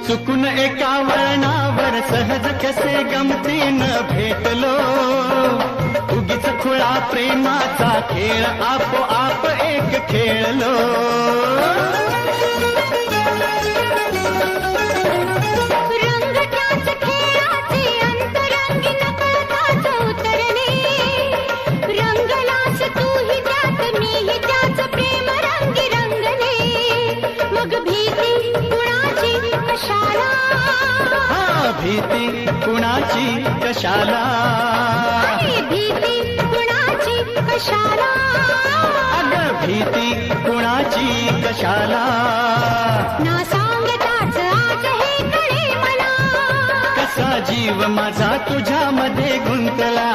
चुकून एका वळणावर सहज कसे गमतीनं भेटलो, उगीच खुळा प्रेमाचा खेळ आपोआप एक खेळलो. भीती कुणाची कशाला, भीती कुणाची कशाला, अगं भीती कुणाची कशाला. ना सांगताच आज हे कळे मला, कसा जीव माझा तुझ्यामध्ये गुंतला.